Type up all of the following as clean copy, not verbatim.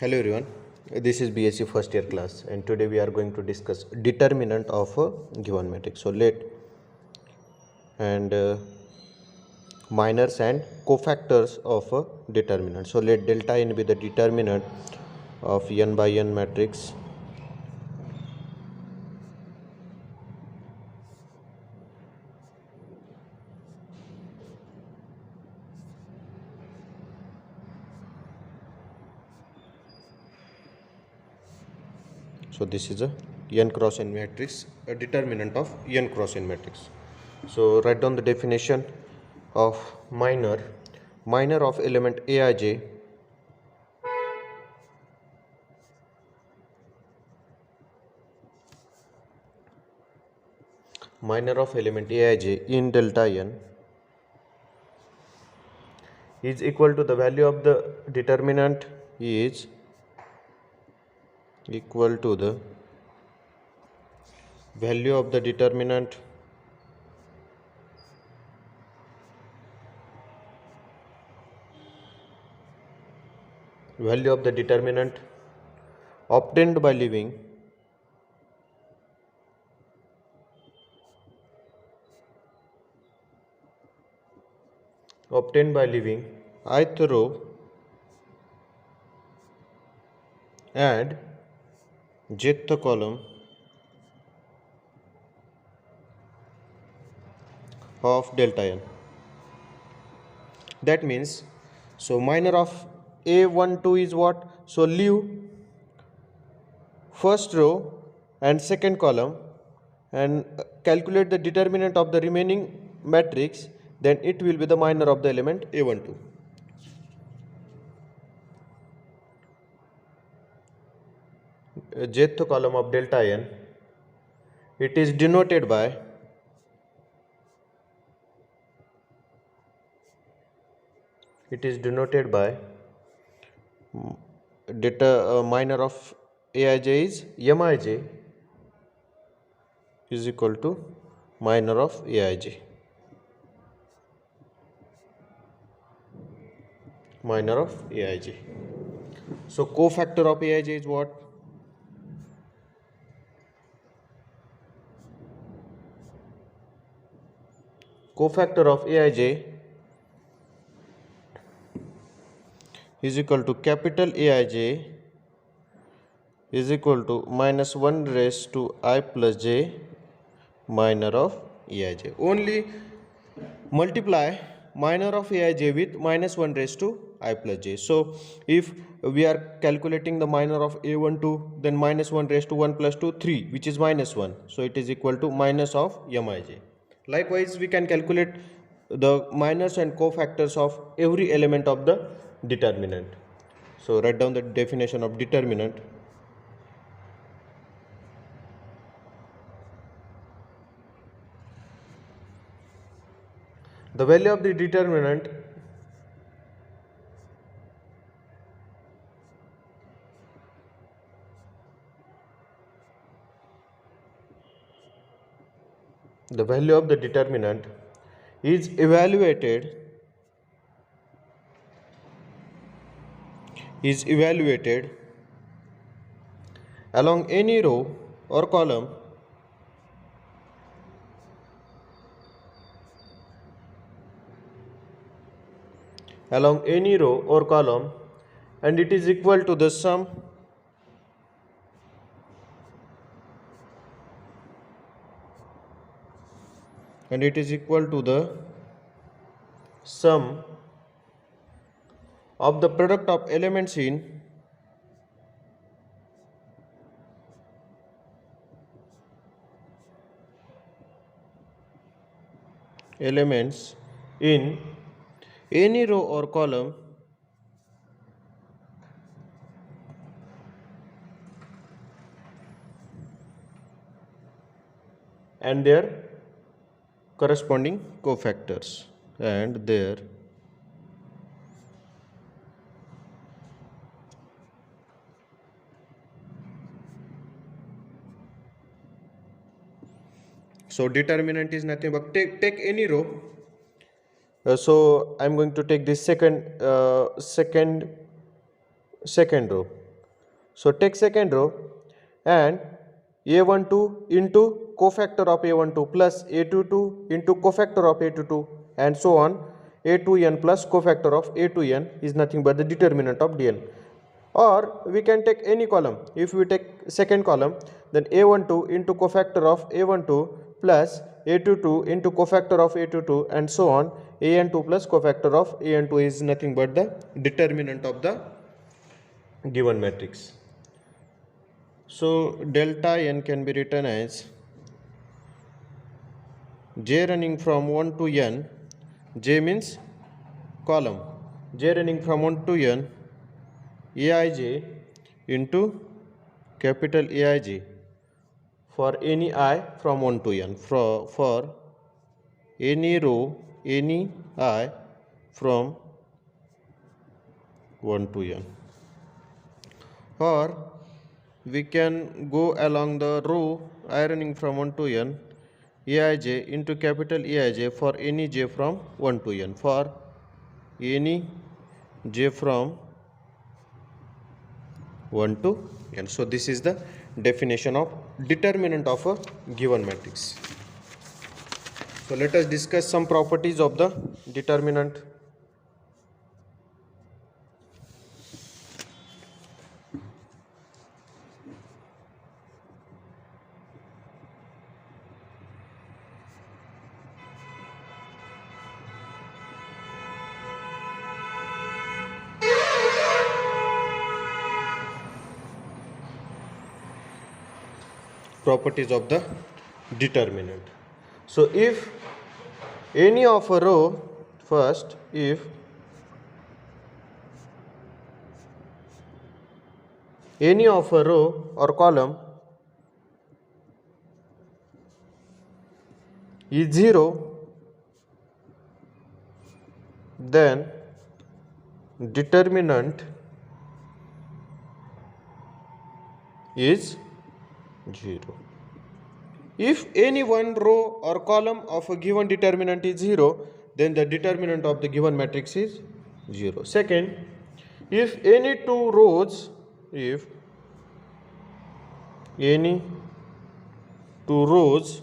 Hello everyone, this is BSc first year class and today we are going to discuss determinant of a given matrix. So let and minors and cofactors of a determinant. So let delta n be the determinant of n by n matrix. So this is a n cross n matrix, a determinant of n cross n matrix. So write down the definition of minor. Minor of element Aij minor of element Aij in delta n is equal to the value of the determinant is equal to the value of the determinant obtained by leaving ith row and jth column of delta n. That means, so minor of A12 is what? So leave first row and second column and calculate the determinant of the remaining matrix, then it will be the minor of the element A12. Jth column of delta n, it is denoted by minor of Aij is Mij is equal to minor of Aij. Minor of Aij. So cofactor of Aij is what? Cofactor of Aij is equal to capital Aij is equal to minus 1 raised to I plus j minor of Aij. Only multiply minor of Aij with minus 1 raised to I plus j. So if we are calculating the minor of A12, then minus 1 raised to 1 plus 2, 3, which is minus 1. So it is equal to minus of Mij. Likewise, we can calculate the minors and cofactors of every element of the determinant. So write down the definition of determinant. The value of the determinant is evaluated along any row or column and it is equal to the sum of the product of elements in any row or column and their corresponding cofactors so determinant is nothing but take any row. So I'm going to take this second row. So take second row and a12 into cofactor of a12 plus a22 into cofactor of a22 and so on. A2n plus cofactor of a2n is nothing but the determinant of dn. Or we can take any column. If we take second column, then a12 into cofactor of a12 plus a22 into cofactor of a22 and so on. an2 plus cofactor of an2 is nothing but the determinant of the given matrix. So delta n can be written as j running from 1 to n. J means column. J running from 1 to n aij into capital Aij for any I from 1 to n, for any row any I from 1 to n. Or we can go along the row I running from 1 to n aij into capital Aij for any j from 1 to n, for any j from 1 to n. So this is the definition of determinant of a given matrix. So let us discuss some properties of the determinant. Properties of the determinant. So if any of a row, first if any of a row or column is 0, then determinant is 0. If any one row or column of a given determinant is 0, then the determinant of the given matrix is 0. Second, if any two rows, if any two rows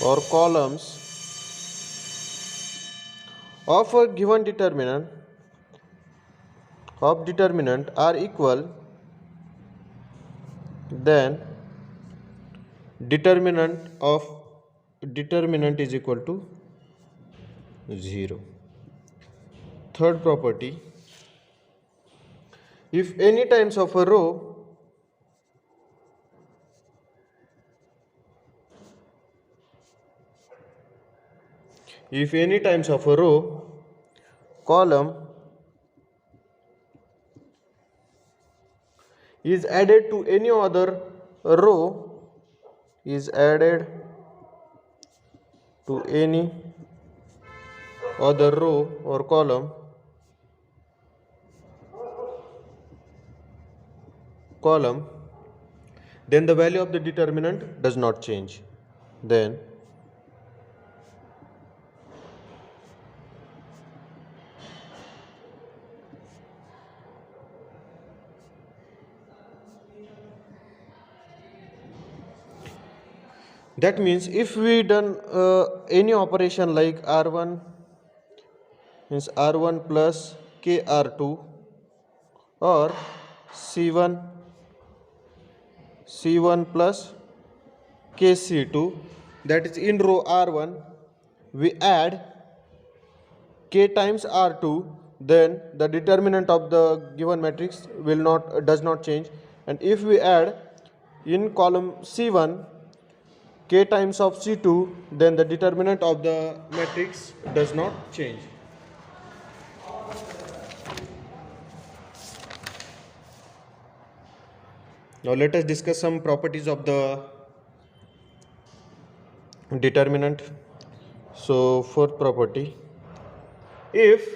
or columns of a given determinant are equal, then determinant is equal to 0. Third property, if any times of a row column is added to any other row, is added to any other row or column, then the value of the determinant does not change. Then that means if we done any operation like R1 means R1 plus KR2 or C1 plus KC2, that is in row R1 we add K times R2, then the determinant of the given matrix does not change. And if we add in column C1 K times of C2, then the determinant of the matrix does not change. Now let us discuss some properties of the determinant. So fourth property, if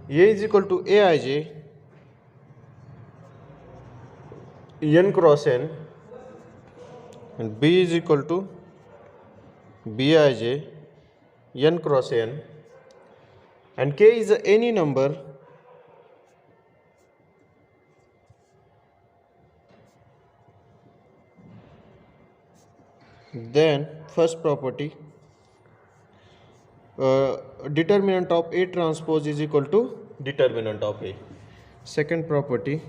A is equal to Aij n cross n and B is equal to Bij n cross n, and k is any number then first property, determinant of A transpose is equal to determinant of A. Second property,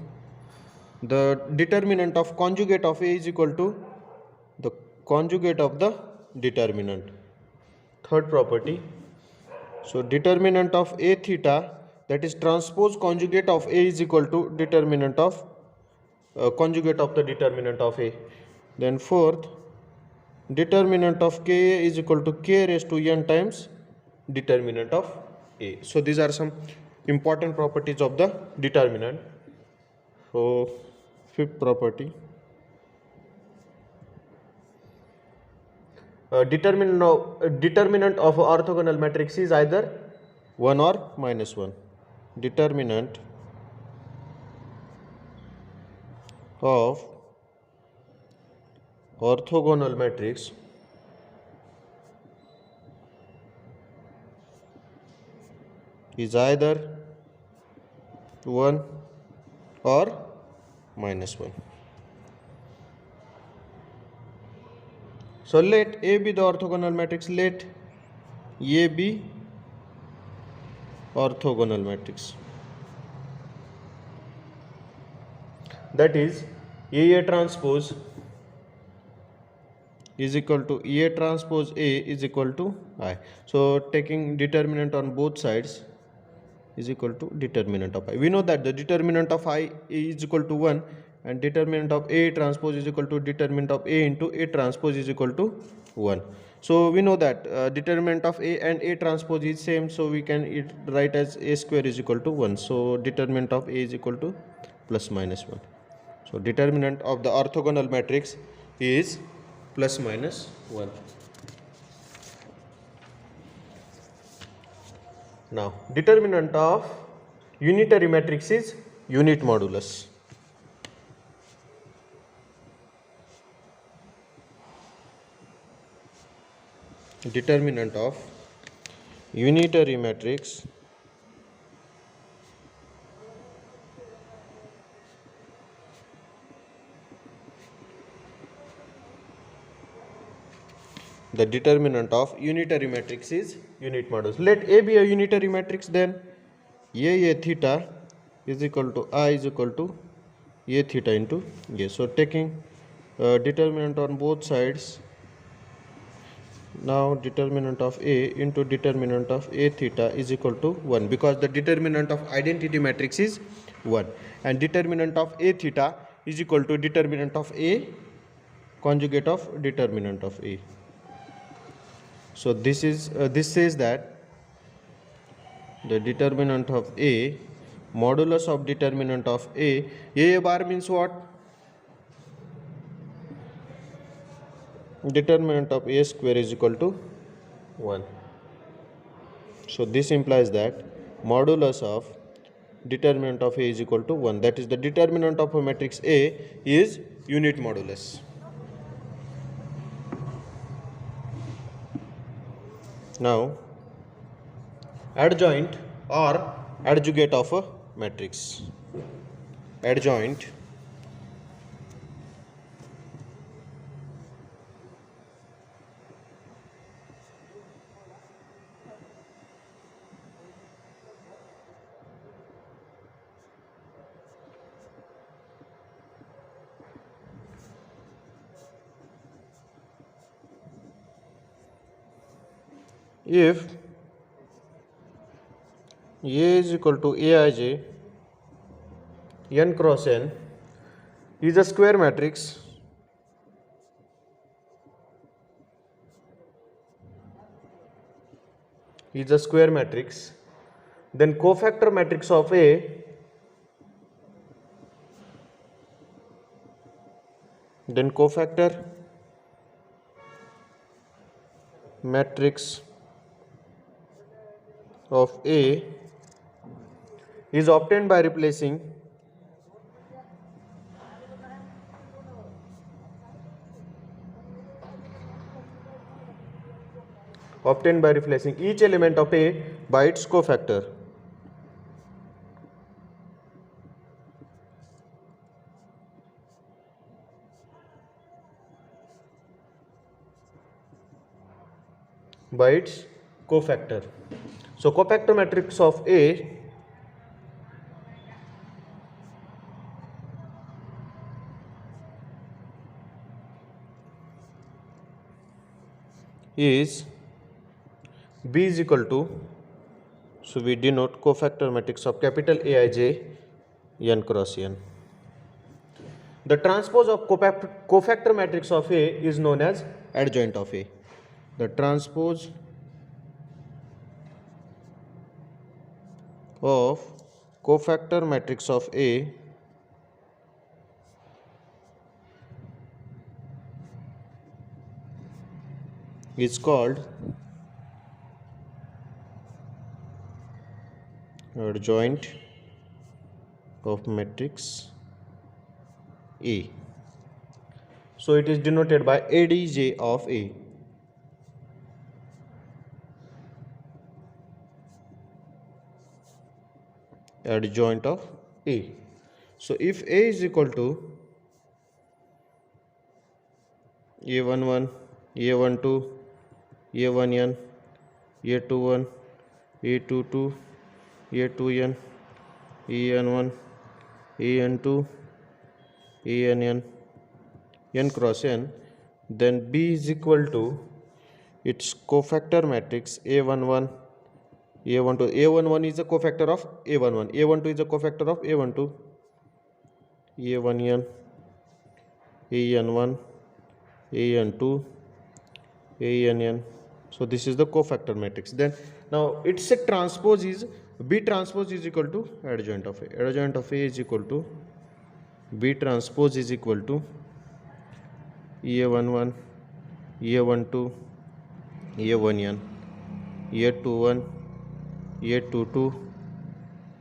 the determinant of conjugate of A is equal to the conjugate of the determinant. Third property, so determinant of A theta, that is transpose conjugate of A, is equal to determinant of conjugate of the determinant of A. Then fourth, determinant of Ka is equal to k raised to n times determinant of A. So these are some important properties of the determinant. So fifth property, determinant of orthogonal matrix is either 1 or minus 1. Determinant of orthogonal matrix is either 1 or minus 1. So let A be the orthogonal matrix, let A be orthogonal matrix. That is A transpose is equal to A transpose A is equal to I. So taking determinant on both sides is equal to determinant of I. We know that the determinant of I is equal to 1 and determinant of A transpose is equal to determinant of A into A transpose is equal to 1. So we know that determinant of A and A transpose is same, so we can write as A square is equal to 1. So determinant of A is equal to plus minus 1. So determinant of the orthogonal matrix is plus minus 1. Now determinant of unitary matrix is unit modulus. Determinant of unitary matrix the determinant of unitary matrix is unit modulus. Let A be a unitary matrix, then A theta is equal to I is equal to A theta into A. So taking determinant on both sides, now determinant of A into determinant of A theta is equal to 1, because the determinant of identity matrix is 1 and determinant of A theta is equal to determinant of A conjugate of determinant of A. So this says that the determinant of A modulus of determinant of A bar means what? Determinant of A square is equal to 1. So this implies that modulus of determinant of A is equal to 1. That is, the determinant of a matrix A is unit modulus. Now adjoint or adjugate of a matrix. Adjoint if A is equal to Aij n cross n is a square matrix then cofactor matrix of A matrix of A is obtained by replacing obtained by replacing each element of A by its cofactor. By its cofactor. So cofactor matrix of A is B is equal to, so we denote cofactor matrix of capital Aij n cross n. The transpose of cofactor matrix of A is known as adjoint of A. The transpose of cofactor matrix of A is called adjoint of matrix A. So it is denoted by ADJ of A. Adjoint of A. So if A is equal to A11, A12, A1n, A21, A22, A2n, En1, En2, Ann, n cross n, then B is equal to its cofactor matrix A11, A12. A11 is a cofactor of A11, A12 is a cofactor of A12, A1n, An1, An2, Ann. So this is the cofactor matrix. Then now its transpose is B transpose is equal to adjoint of A. Adjoint of A is equal to B transpose is equal to A11, A12, A1n, A21, A22,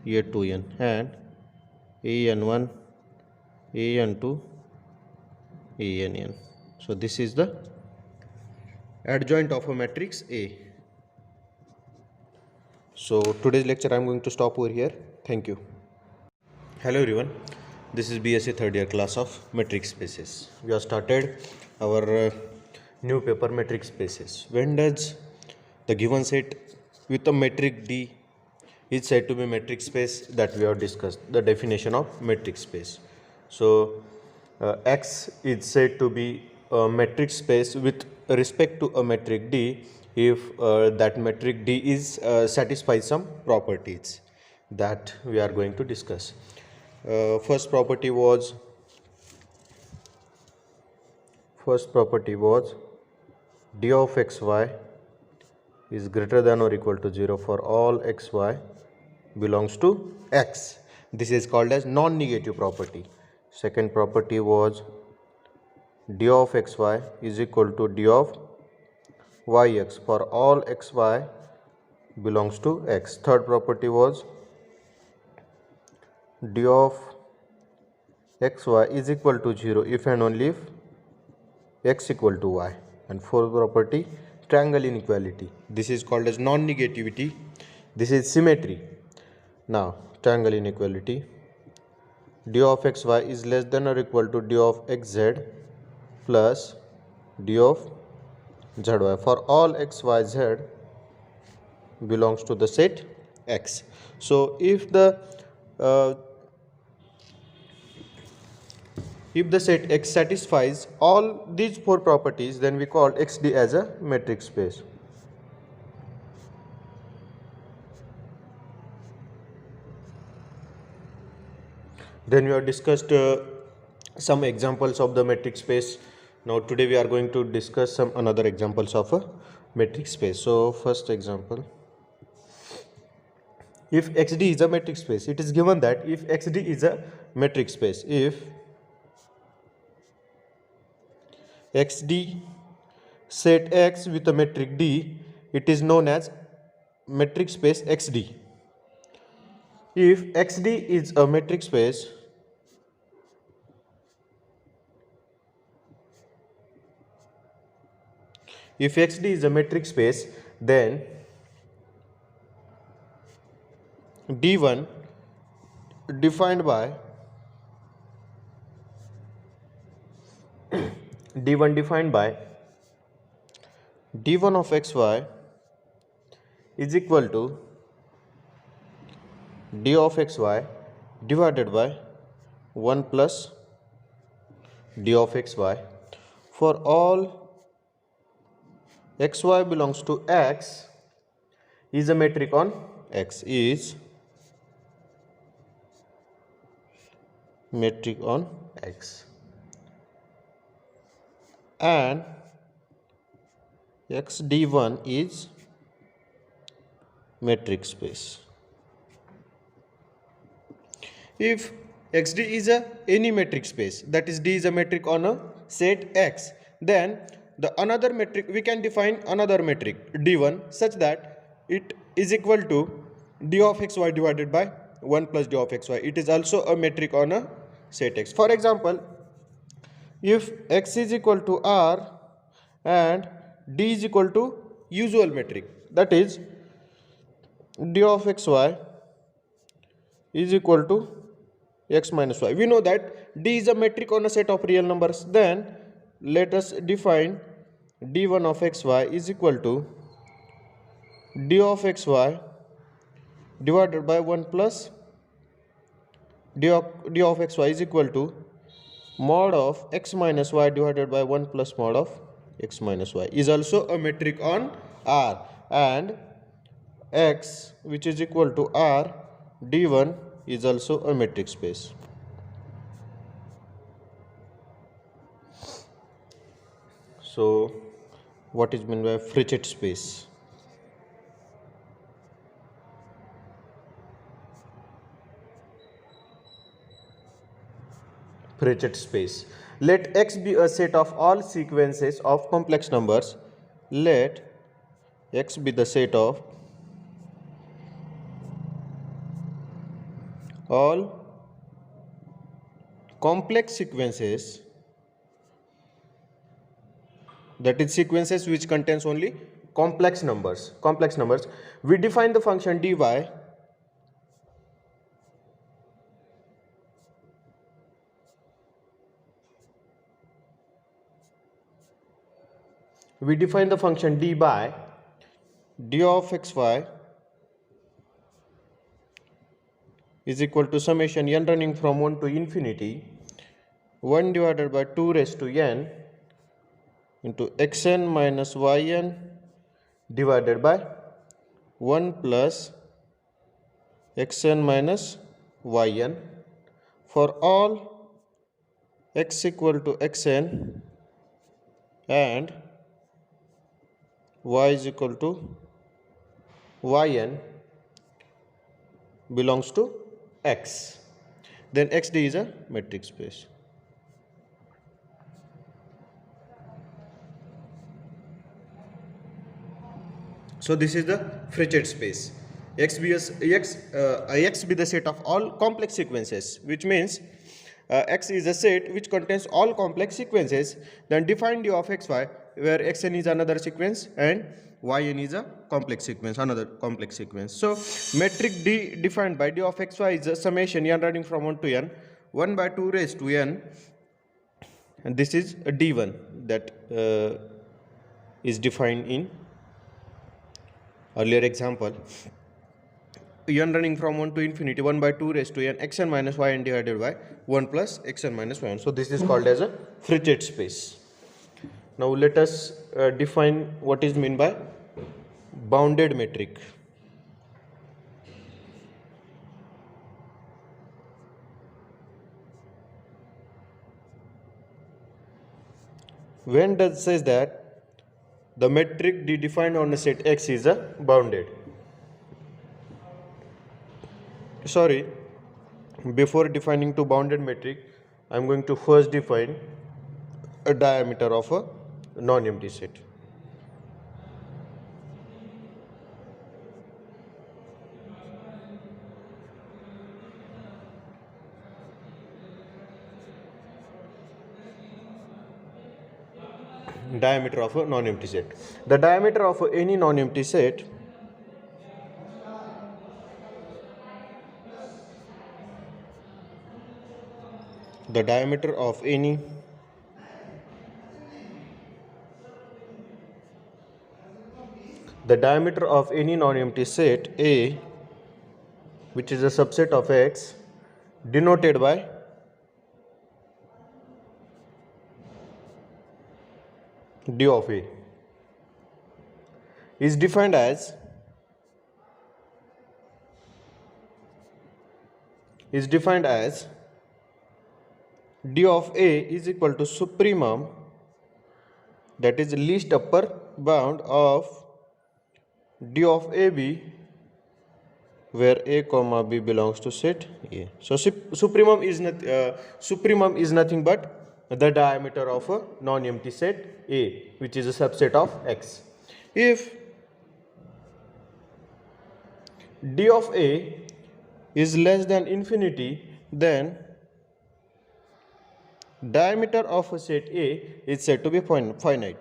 A2n, and An1, An2, Ann. So this is the adjoint of a matrix A. So today's lecture I am going to stop over here. Thank you. Hello everyone. This is BSc third year class of metric spaces. We have started our new paper metric spaces. When does the given set with a metric D is said to be metric space, that we have discussed the definition of metric space. So X is said to be a metric space with respect to a metric D if that metric D is satisfies some properties that we are going to discuss. First property was d of xy is greater than or equal to 0 for all xy belongs to X. This is called as non-negative property. Second property was d of xy is equal to d of yx for all xy belongs to X. Third property was d of xy is equal to 0 if and only if x equal to y. And fourth property, triangle inequality. This is called as non-negativity. This is symmetry. Now triangle inequality, d of xy is less than or equal to d of xz plus d of zy for all xyz belongs to the set X. So if the set X satisfies all these four properties, then we call XD as a metric space. Then we have discussed some examples of the metric space. Now today we are going to discuss some another examples of a metric space. So first example, if XD is a metric space, it is given that if XD is a metric space, if XD set X with a metric D, it is known as metric space XD. If XD is a metric space, then d1 defined by d1 defined by d1 of xy is equal to d of xy divided by 1 plus d of xy for all xy belongs to x is a metric on x, is metric on x, and x d1 is metric space. If xd is a any metric space, that is d is a metric on a set x, then the another metric, we can define another metric d1 such that it is equal to d of xy divided by 1 plus d of xy. It is also a metric on a set x. For example, if x is equal to r and d is equal to usual metric, that is d of xy is equal to x minus y. We know that d is a metric on a set of real numbers. Then let us define d1 of xy is equal to d of xy divided by 1 plus d of xy is equal to mod of x minus y divided by 1 plus mod of x minus y, is also a metric on R, and x which is equal to R d1 is also a metric space. So what is meant by Frechet space? Frechet space. Let x be a set of all sequences of complex numbers. Let x be the set of all complex sequences, that is sequences which contains only complex numbers. We define the function dy by d of xy is equal to summation n running from 1 to infinity 1 divided by 2 raised to n into xn minus yn divided by 1 plus xn minus yn for all x equal to xn and y is equal to yn belongs to x. Then xd is a metric space. So this is the Frechet space. X be the set of all complex sequences, which means x is a set which contains all complex sequences. Then define d of xy, where xn is another sequence and yn is a complex sequence, another complex sequence. So metric d defined by d of xy is a summation n running from 1 to n 1 by 2 raised to n, and this is a d1 that is defined in earlier example. n running from 1 to infinity 1 by 2 raised to n xn minus yn divided by 1 plus xn minus yn. So this is called as a Frechet space. Now let us define what is meant by bounded metric. When does says that the metric d defined on a set x is a bounded. Sorry, before defining to bounded metric, I am going to first define a diameter of a non-empty set. diameter of a non-empty set. The diameter of any non-empty set the diameter of any non-empty set A, which is a subset of X, denoted by D of A, is defined as D of A is equal to supremum, that is least upper bound of D of AB, where A comma B belongs to set A. So supremum is nothing but the diameter of a non-empty set A, which is a subset of X. If D of A is less than infinity, then diameter of a set A is said to be finite.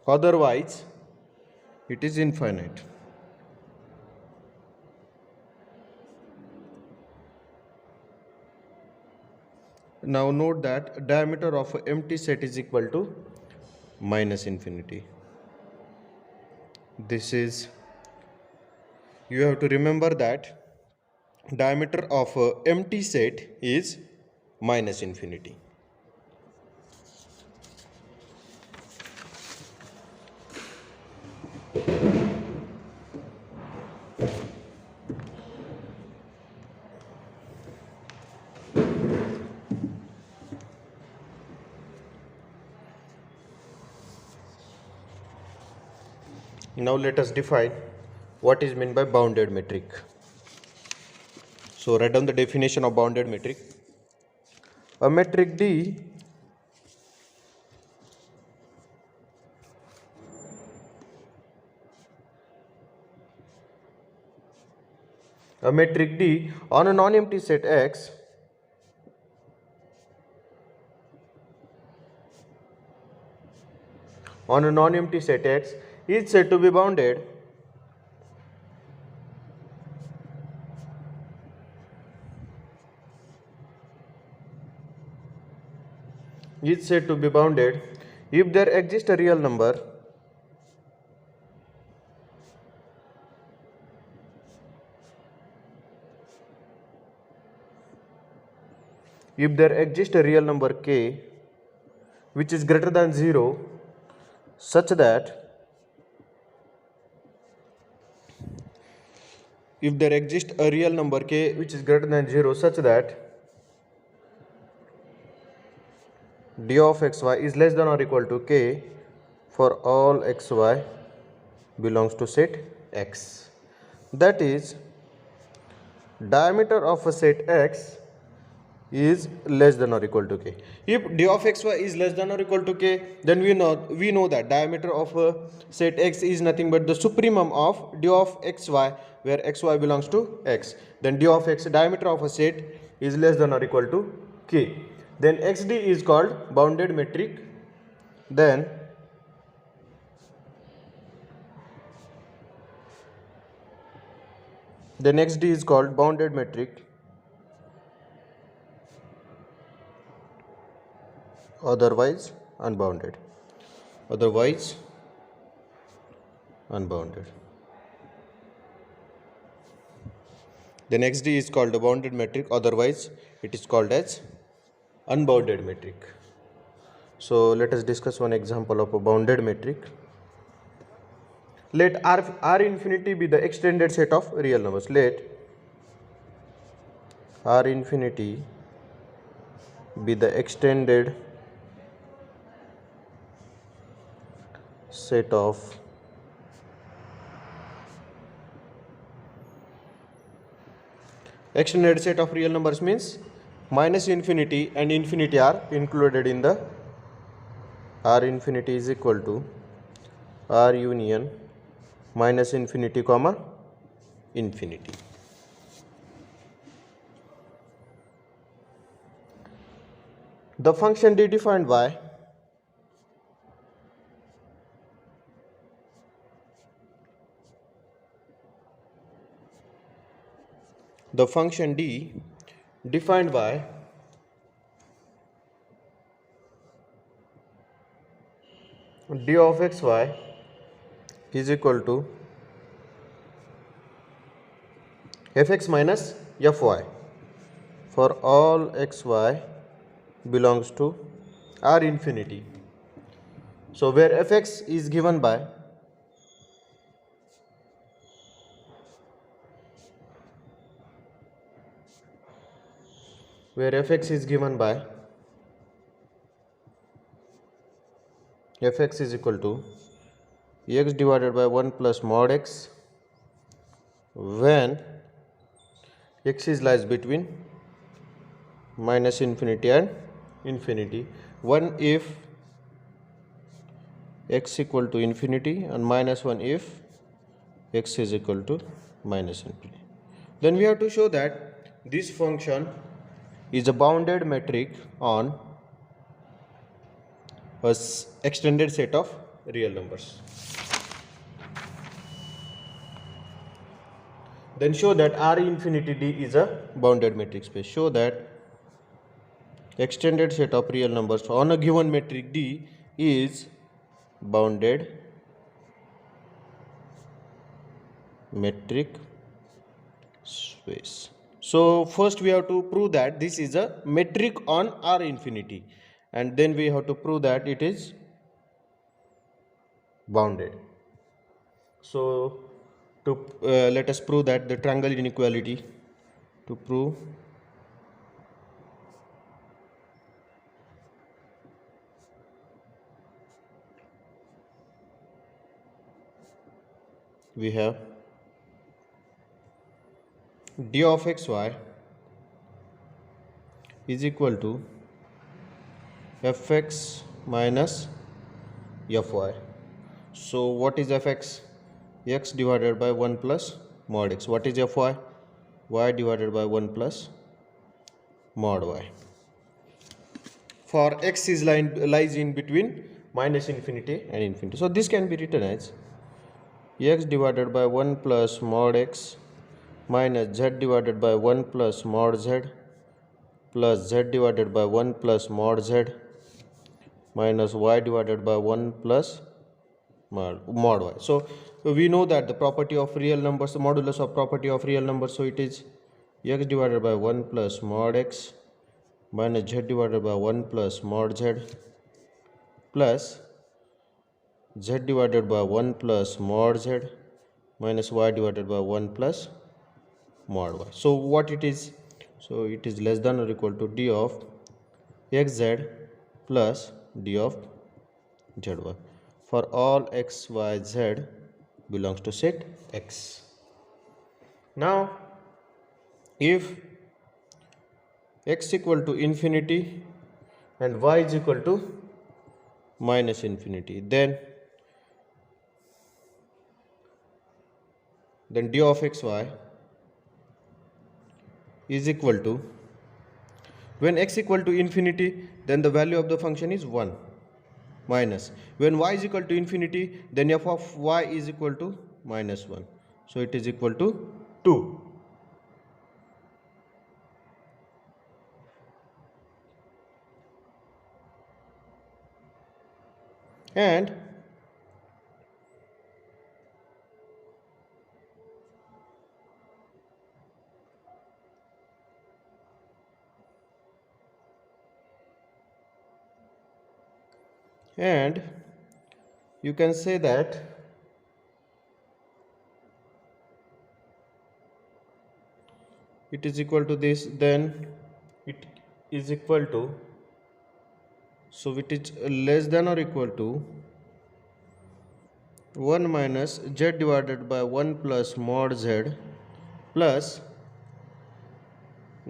Otherwise, it is infinite. Now note that diameter of an empty set is equal to minus infinity. This is, you have to remember that diameter of an empty set is minus infinity. Now let us define what is meant by bounded metric. So write down the definition of bounded metric. A metric D on a non-empty set X is said to be bounded if there exists a real number k which is greater than 0, such that if there exists a real number k which is greater than 0 such that d of xy is less than or equal to k for all xy belongs to set X. That is, diameter of a set X is less than or equal to k. If d of xy is less than or equal to k, then we know that diameter of a set X is nothing but the supremum of d of xy, where xy belongs to X. Then d of x, diameter of a set, is less than or equal to k. Then xd is called bounded metric. Then xd is called bounded metric, otherwise unbounded. Then xd is called a bounded metric, otherwise it is called as unbounded metric. So let us discuss one example of a bounded metric. Let R infinity be the extended set of real numbers. Let R infinity be the extended set of real numbers, means minus infinity and infinity are included in the R infinity is equal to R union minus infinity comma infinity. the function d defined by the function d defined by d of xy is equal to fx minus fy for all xy belongs to R infinity. So where fx is given by fx is equal to x divided by 1 plus mod x when x is lies between minus infinity and infinity. 1 if x equal to infinity and minus 1 if x is equal to minus infinity. Then we have to show that this function is a bounded metric on a extended set of real numbers. Then show that R infinity D is a bounded metric space. Show that extended set of real numbers on a given metric D is bounded metric space. So first we have to prove that this is a metric on R infinity, and then we have to prove that it is bounded. So to let us prove that the triangle inequality. To prove we have d of xy is equal to fx minus fy. So what is fx? X divided by 1 plus mod x. What is fy? Y divided by 1 plus mod y. For x is lies in between minus infinity and infinity. So this can be written as x divided by 1 plus mod x minus z divided by 1 plus mod z plus z divided by 1 plus mod z minus y divided by 1 plus mod y. So we know that the property of real numbers, the modulus of property of real numbers, so it is x divided by 1 plus mod x minus z divided by 1 plus mod z plus z divided by 1 plus mod z minus y divided by 1 plus mod y. So what it is? So it is less than or equal to d of xz plus d of zy for all x, y, z belongs to set x. Now if x equal to infinity and y is equal to minus infinity, then d of xy is equal to, when x equal to infinity, then the value of the function is 1, minus when y is equal to infinity, then f of y is equal to minus 1, so it is equal to 2. And you can say that it is equal to this, then it is equal to, so it is less than or equal to 1 minus z divided by 1 plus mod z plus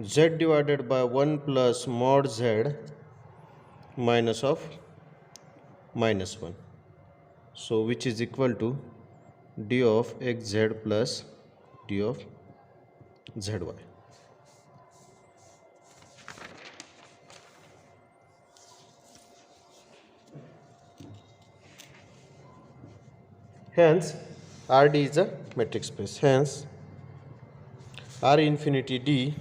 z divided by 1 plus mod z minus of minus 1, so which is equal to d of xz plus d of zy. Hence Rd is a metric space. Hence R infinity D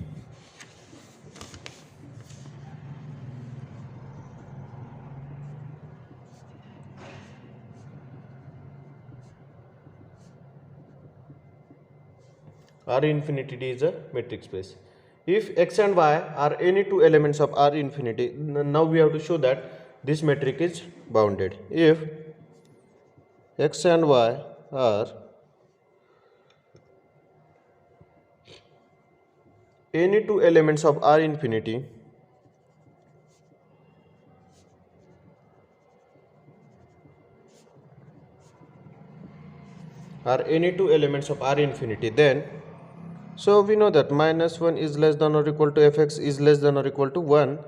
R infinity D is a metric space. If x and y are any two elements of R infinity, now we have to show that this metric is bounded. If x and y are any two elements of R infinity, then so we know that -1 is less than or equal to fx is less than or equal to 1.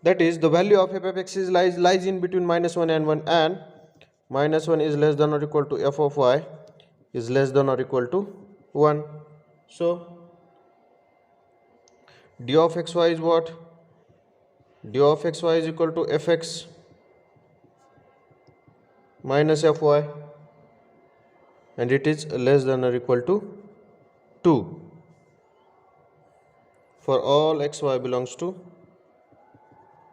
That is, the value of f of x is lies in between -1 and 1, and -1 is less than or equal to f of y is less than or equal to 1. So d of xy is what? D of xy is equal to fx minus fy, and it is less than or equal to 2 for all xy belongs to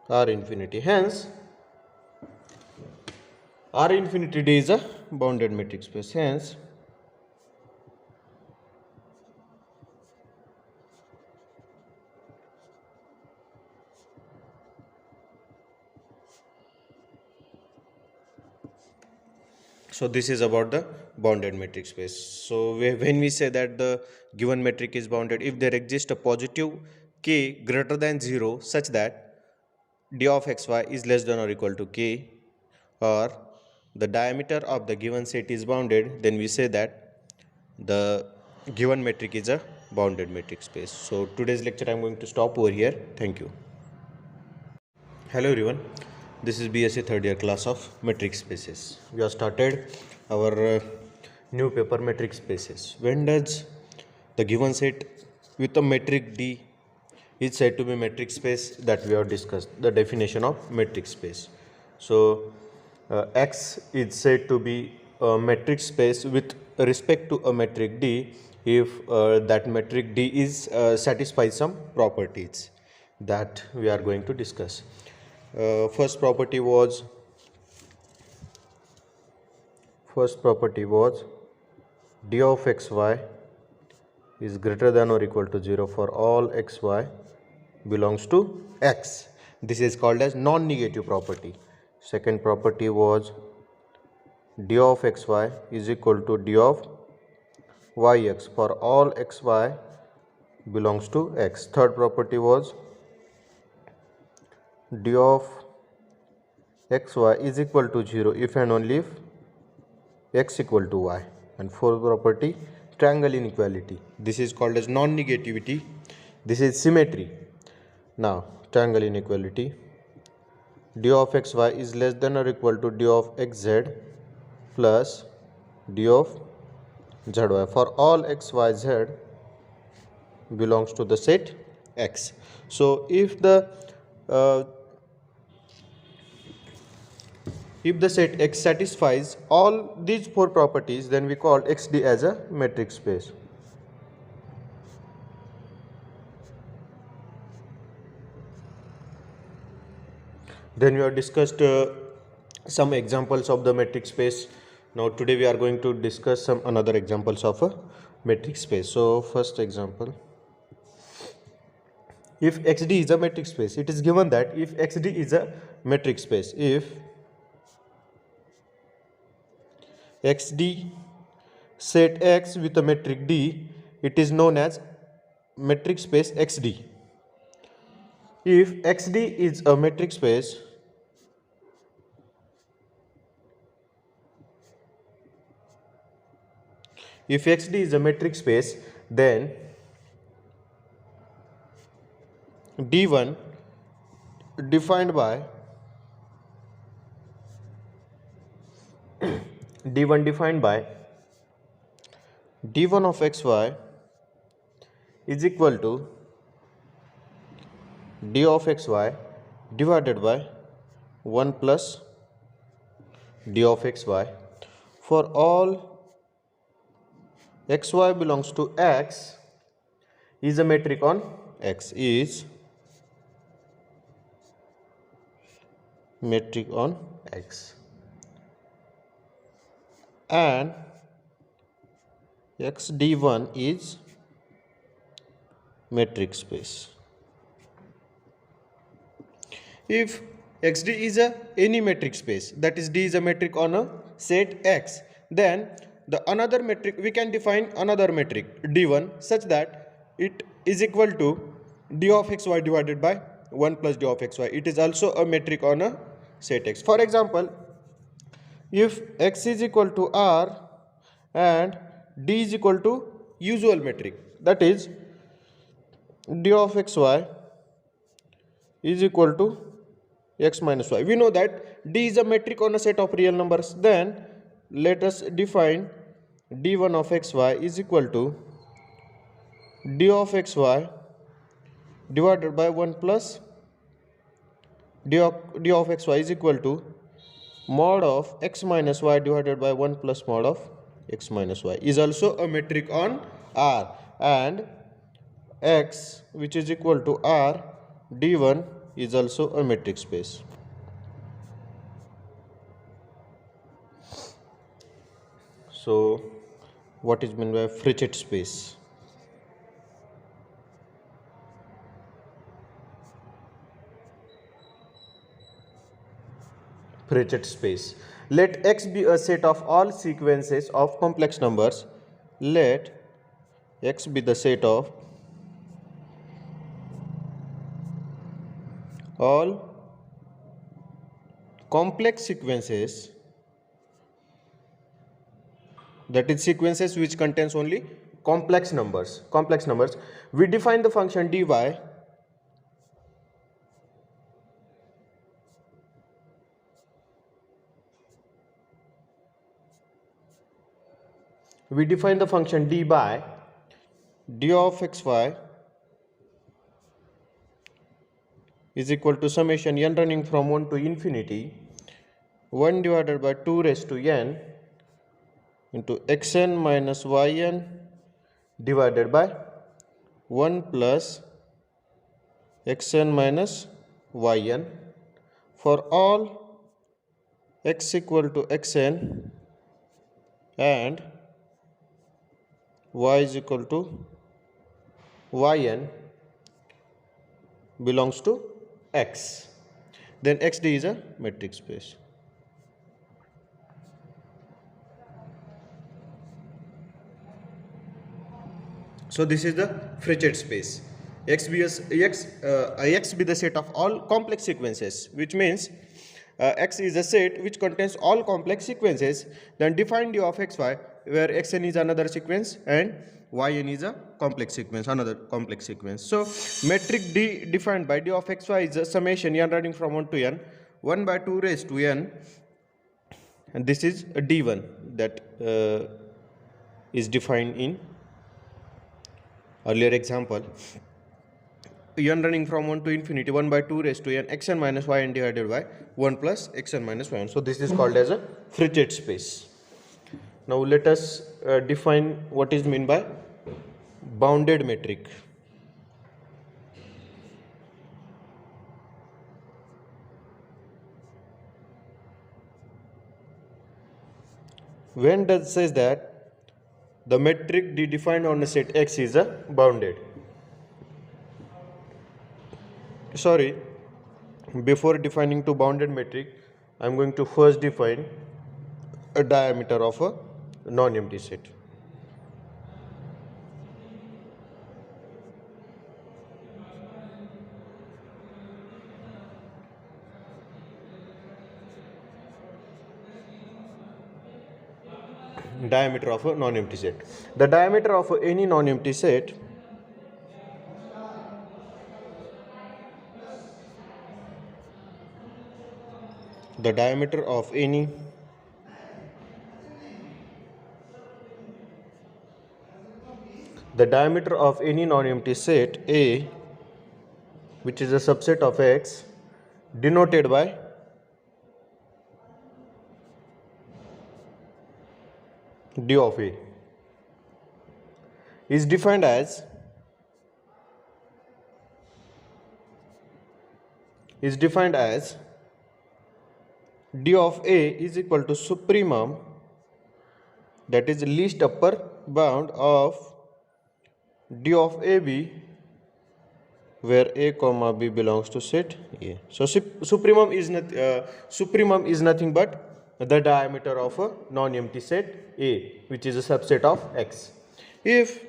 R infinity. Hence R infinity D is a bounded metric space. Hence so this is about the bounded metric space. So when we say that the given metric is bounded, if there exists a positive k greater than 0 such that d of xy is less than or equal to k, or the diameter of the given set is bounded, then we say that the given metric is a bounded metric space. So today's lecture I am going to stop over here. Thank you. Hello everyone, this is BSc third year class of metric spaces. We have started our new paper, metric spaces. When does the given set with a metric D is said to be metric space? That we have discussed the definition of metric space. So X is said to be a metric space with respect to a metric D if that metric D is satisfies some properties that we are going to discuss. First property was d of xy is greater than or equal to 0 for all xy belongs to X. This is called as non-negative property. Second property was d of xy is equal to d of yx for all xy belongs to X. Third property was d of xy is equal to 0 if and only if x equal to y. And fourth property, triangle inequality. This is called as non-negativity. This is symmetry. Now triangle inequality, d of xy is less than or equal to d of xz plus d of zy for all x, y, z belongs to the set X. So if the set X satisfies all these four properties, then we call XD as a metric space. Then we have discussed some examples of the metric space. Now today we are going to discuss some another examples of a metric space. So first example, if XD is a metric space, it is given that if XD is a metric space, if XD set X with a metric D, it is known as metric space XD. If XD is a metric space, then D1 defined by D1 of xy is equal to d of xy divided by 1 plus d of xy for all xy belongs to x is a metric on x, is metric on x, and x d1 is metric space. If xd is any metric space, that is d is a metric on a set x, then the another metric, we can define another metric d1 such that it is equal to d of xy divided by 1 plus d of xy. It is also a metric on a set x. For example, if x is equal to r and d is equal to usual metric, that is d of xy is equal to x minus y. We know that d is a metric on a set of real numbers. Then let us define d1 of xy is equal to d of xy divided by 1 plus d of xy is equal to mod of x minus y divided by 1 plus mod of x minus y, is also a metric on R, and x which is equal to R d1 is also a metric space. So what is meant by Frechet space? Frechet space. Let x be a set of all sequences of complex numbers. Let x be the set of all complex sequences, that is sequences which contains only complex numbers. We define the function dy by d of xy is equal to summation n running from 1 to infinity 1 divided by 2 raised to n into xn minus yn divided by 1 plus xn minus yn for all x equal to xn and y is equal to yn belongs to x. Then xd is a metric space. So this is the Frechet space. X be the set of all complex sequences, which means x is a set which contains all complex sequences. Then define d of xy, where xn is another sequence and yn is a complex sequence, another complex sequence. So metric d defined by d of xy is a summation n running from 1 to n 1 by 2 raised to n, and this is a d1 that is defined in earlier example. N running from 1 to infinity 1 by 2 raised to n xn minus yn divided by 1 plus xn minus yn. So this is called as a Frechet space. Now let us define what is meant by bounded metric. When does says that the metric d defined on a set x is a bounded. Sorry, before defining to bounded metric, I am going to first define a diameter of a non-empty set. Diameter of a non-empty set. The diameter of any non-empty set non-empty set A, which is a subset of X, denoted by d of a is defined as d of a is equal to supremum, that is least upper bound of d of ab, where a comma b belongs to set A. So supremum is nothing but the diameter of a non-empty set A, which is a subset of X. If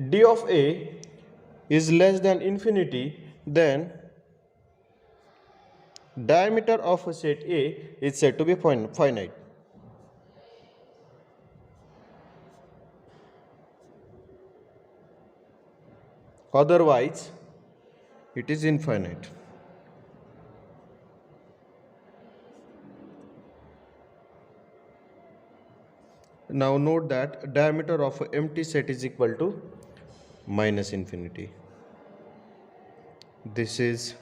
d of A is less than infinity, then diameter of a set A is said to be finite. Otherwise, it is infinite. Now note that diameter of an empty set is equal to minus infinity. This is,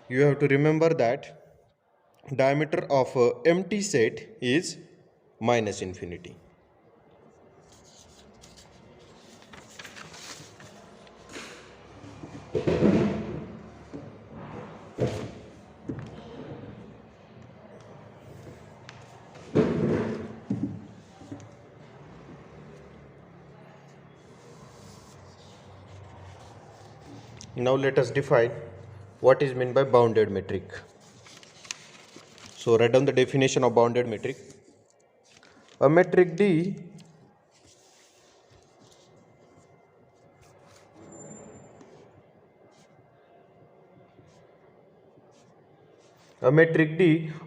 you have to remember that diameter of an empty set is minus infinity. Now let us define what is meant by bounded metric. So write down the definition of bounded metric. A metric D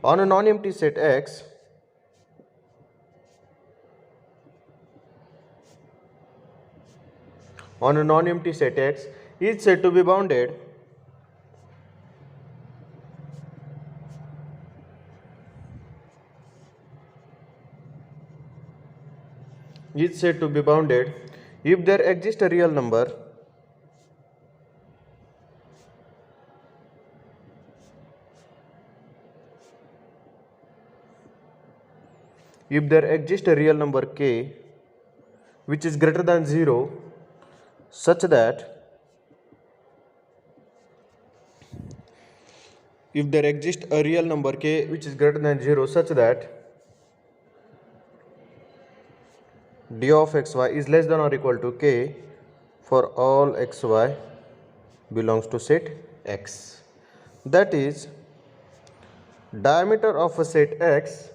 on a non-empty set X is said to be bounded if there exists a real number k which is greater than 0, such that if there exists a real number k which is greater than 0 such that d of xy is less than or equal to k for all xy belongs to set X. That is, diameter of a set X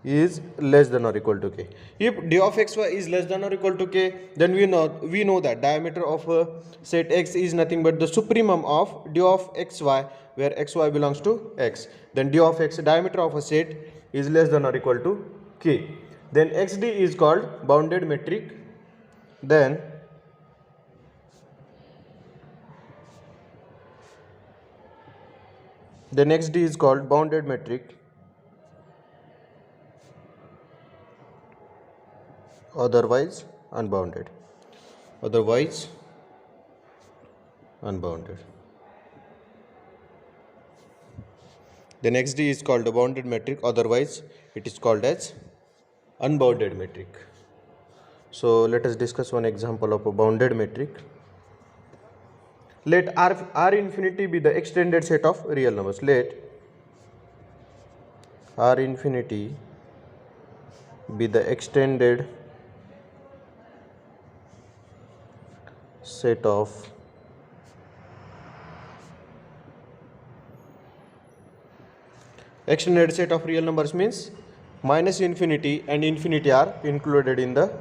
is less than or equal to k. If d of xy is less than or equal to k, then we know that diameter of a set X is nothing but the supremum of d of xy, where xy belongs to X. Then d of x, diameter of a set, is less than or equal to k. Then xd is called bounded metric. Then xd is called bounded metric, otherwise unbounded. Then xd is called a bounded metric, otherwise it is called as unbounded metric. So let us discuss one example of a bounded metric. Let R infinity be the extended set of real numbers. Let R infinity be the extended set of real numbers, means minus infinity and infinity are included in the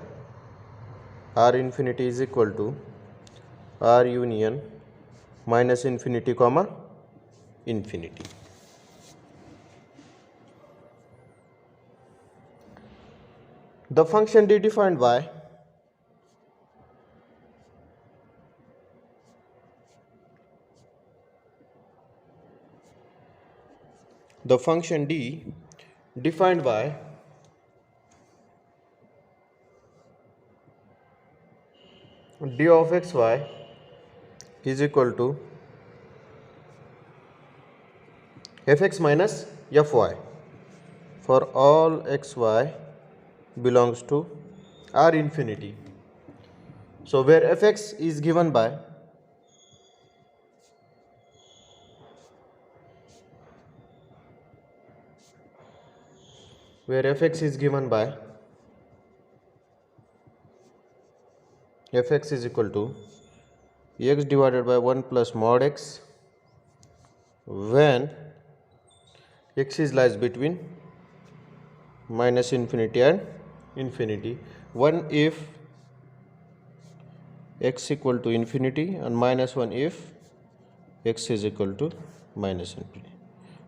R infinity is equal to R union minus infinity comma infinity. The function d defined by d of xy is equal to fx minus fy. for all xy belongs to R infinity. So where fx is given by fx is equal to x divided by 1 plus mod x when x is lies between minus infinity and infinity. 1 if x equal to infinity and minus 1 if x is equal to minus infinity.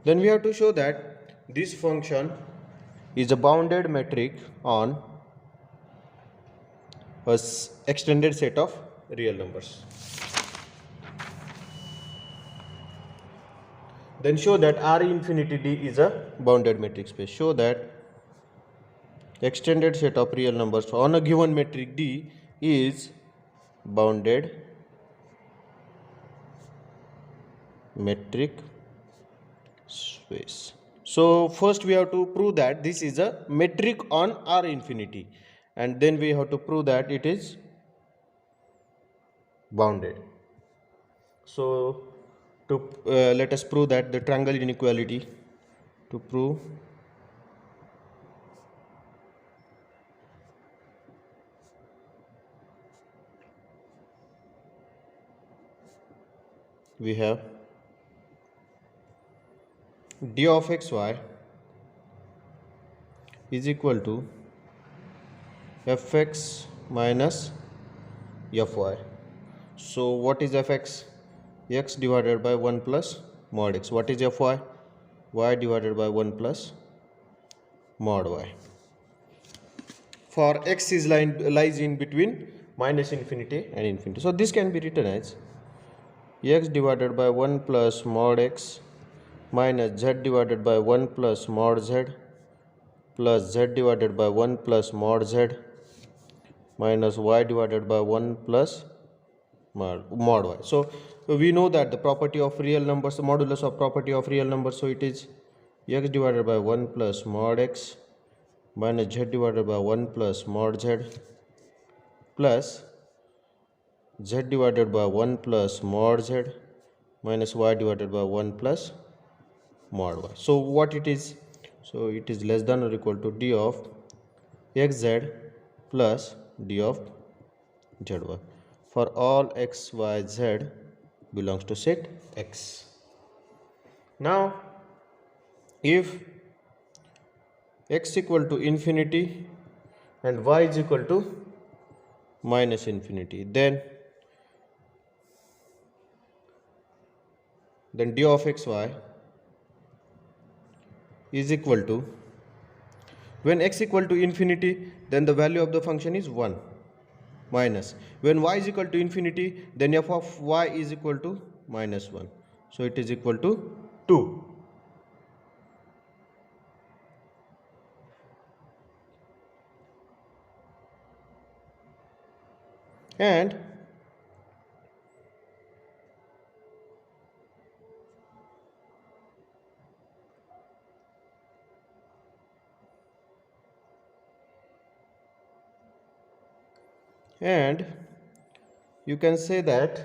Then we have to show that this function is a bounded metric on a extended set of real numbers. Then show that R infinity D is a bounded metric space. Show that extended set of real numbers on a given metric D is bounded metric space. So first we have to prove that this is a metric on R infinity, and then we have to prove that it is bounded. So to let us prove that the triangle inequality. To prove we have d of xy is equal to fx minus fy. So what is fx? X divided by 1 plus mod x. What is fy? Y divided by 1 plus mod y. For x is lies in between minus infinity and infinity. So this can be written as x divided by 1 plus mod x minus z divided by 1 plus mod z plus z divided by 1 plus mod z minus y divided by 1 plus mod y. So we know that the property of real numbers, the modulus of property of real numbers, so it is x divided by 1 plus mod x minus z divided by 1 plus mod z plus z divided by 1 plus mod z minus y divided by 1 plus mod y. So what it is? So it is less than or equal to d of xz plus d of zy for all x, y, z belongs to set x. Now if x equal to infinity and y is equal to minus infinity, then d of xy is equal to, when x equal to infinity, then the value of the function is 1, minus when y is equal to infinity, then f of y is equal to minus 1, so it is equal to 2. And you can say that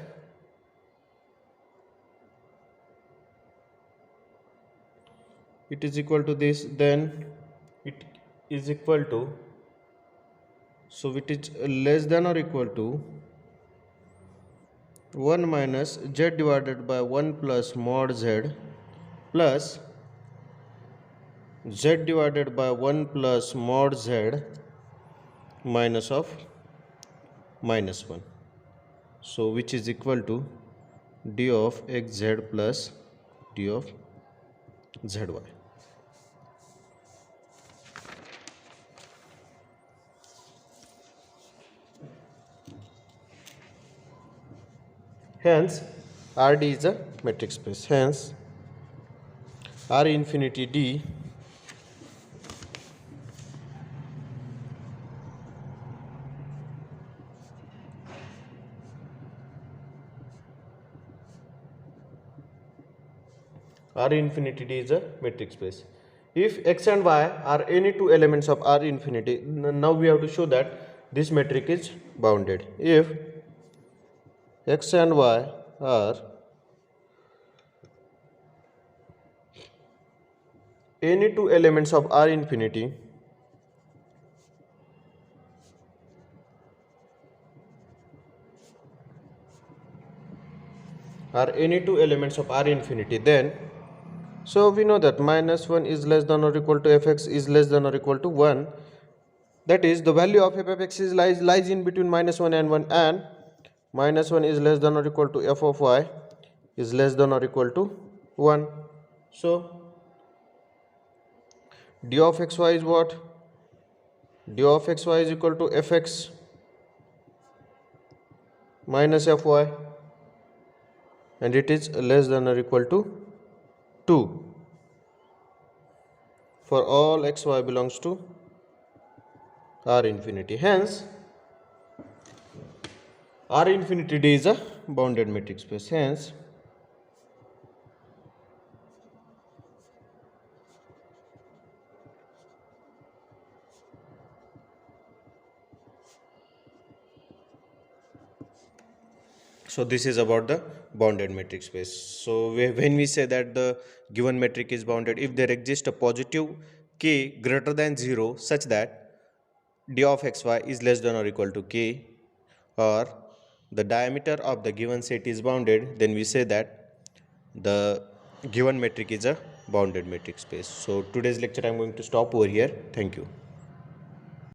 it is equal to this, then it is equal to, so it is less than or equal to 1 minus z divided by 1 plus mod z plus z divided by 1 plus mod z minus of minus 1, so which is equal to d of xz plus d of zy. Hence Rd is a metric space. Hence R infinity D is a metric space. if x and y are any two elements of R infinity, now we have to show that this metric is bounded. If x and y are any two elements of R infinity, then so we know that -1 is less than or equal to fx is less than or equal to 1. That is, the value of f of x is lies in between -1 and 1, and -1 is less than or equal to f of y is less than or equal to 1. So d of xy is what? D of xy is equal to fx minus fy, and it is less than or equal to 2 for all xy belongs to R infinity. Hence, R infinity D is a bounded metric space. Hence, so this is about the bounded metric space. So when we say that the given metric is bounded, if there exists a positive k greater than 0 such that d of xy is less than or equal to k, or the diameter of the given set is bounded, then we say that the given metric is a bounded metric space. So today's lecture I am going to stop over here. Thank you.